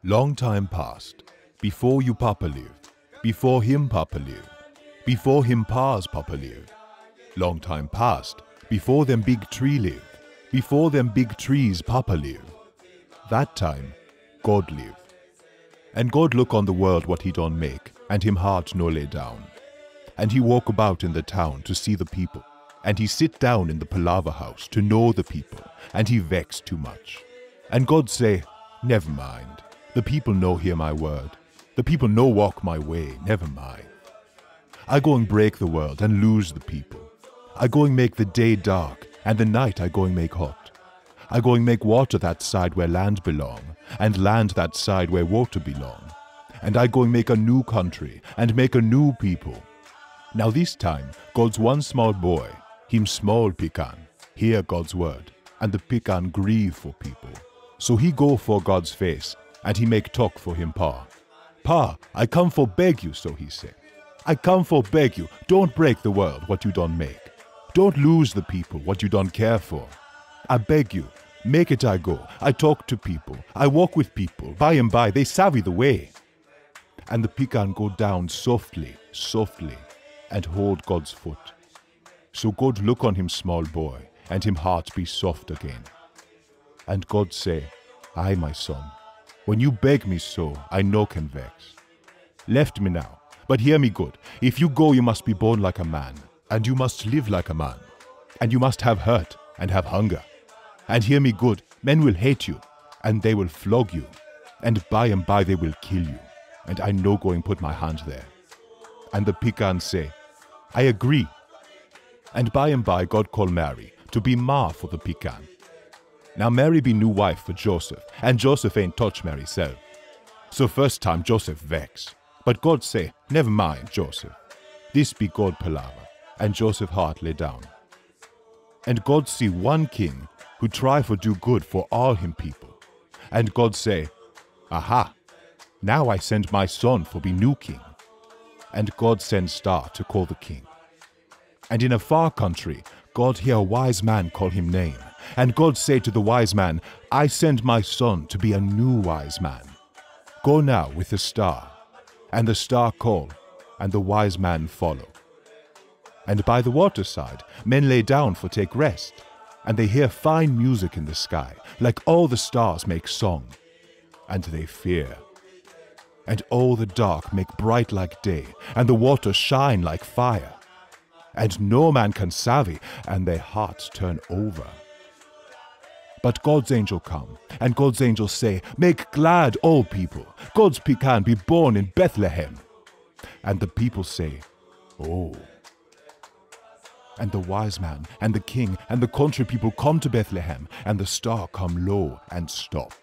Long time past, before you Papa lived, before him Papa lived, before him Pa's Papa lived. Long time past, before them big tree lived, before them big trees Papa lived. That time, God lived. And God look on the world what he done make, and him heart no lay down. And he walk about in the town to see the people, and he sit down in the palaver house to know the people, and he vex too much. And God say, never mind. The people no hear my word. The people no walk my way, never mind. I going break the world and lose the people. I going make the day dark, and the night I going make hot. I going make water that side where land belong, and land that side where water belong. And I going make a new country, and make a new people. Now this time, God's one small boy, him small pecan, hear God's word, and the pecan grieve for people. So he go for God's face, and he make talk for him Pa. Pa, I come for beg you, so he say. I come for beg you, don't break the world what you don't make. Don't lose the people what you don't care for. I beg you, make it I go. I talk to people, I walk with people, by and by they savvy the way. And the pecan go down softly, softly, and hold God's foot. So God look on him small boy, and him heart be soft again. And God say, aye, my son, when you beg me so, I no can vex. Left me now, but hear me good. If you go, you must be born like a man, and you must live like a man, and you must have hurt and have hunger. And hear me good, men will hate you, and they will flog you, and by they will kill you, and I no going put my hand there. And the pecan say, I agree. And by God call Mary to be ma for the pecan. Now Mary be new wife for Joseph, and Joseph ain't touch Mary self. So first time Joseph vex, but God say, never mind Joseph. This be God palaver, and Joseph heart lay down. And God see one king who try for do good for all him people. And God say, aha, now I send my son for be new king. And God send star to call the king. And in a far country, God hear a wise man call him name. And God say to the wise man, I send my son to be a new wise man. Go now with the star. And the star call, and the wise man follow. And by the waterside, men lay down for take rest. And they hear fine music in the sky, like all the stars make song. And they fear. And all the dark make bright like day, and the water shine like fire. And no man can savvy, and their hearts turn over. But God's angel come, and God's angel say, make glad all people, God's pecan be born in Bethlehem. And the people say, oh. And the wise man, and the king, and the country people come to Bethlehem, and the star come low and stop.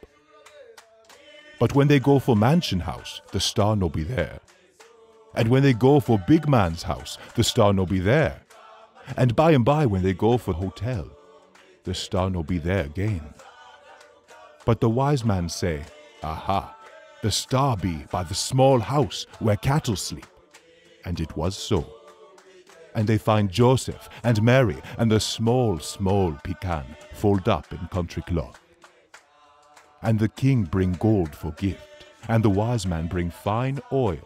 But when they go for mansion house, the star no be there. And when they go for big man's house, the star no be there. And by when they go for hotel, the star no be there again. But the wise man say, aha, the star be by the small house where cattle sleep. And it was so. And they find Joseph and Mary and the small pecan fold up in country cloth. And the king bring gold for gift, and the wise man bring fine oil,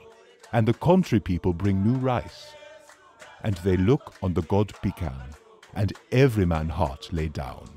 and the country people bring new rice. And they look on the God pecan, and every man heart lay down.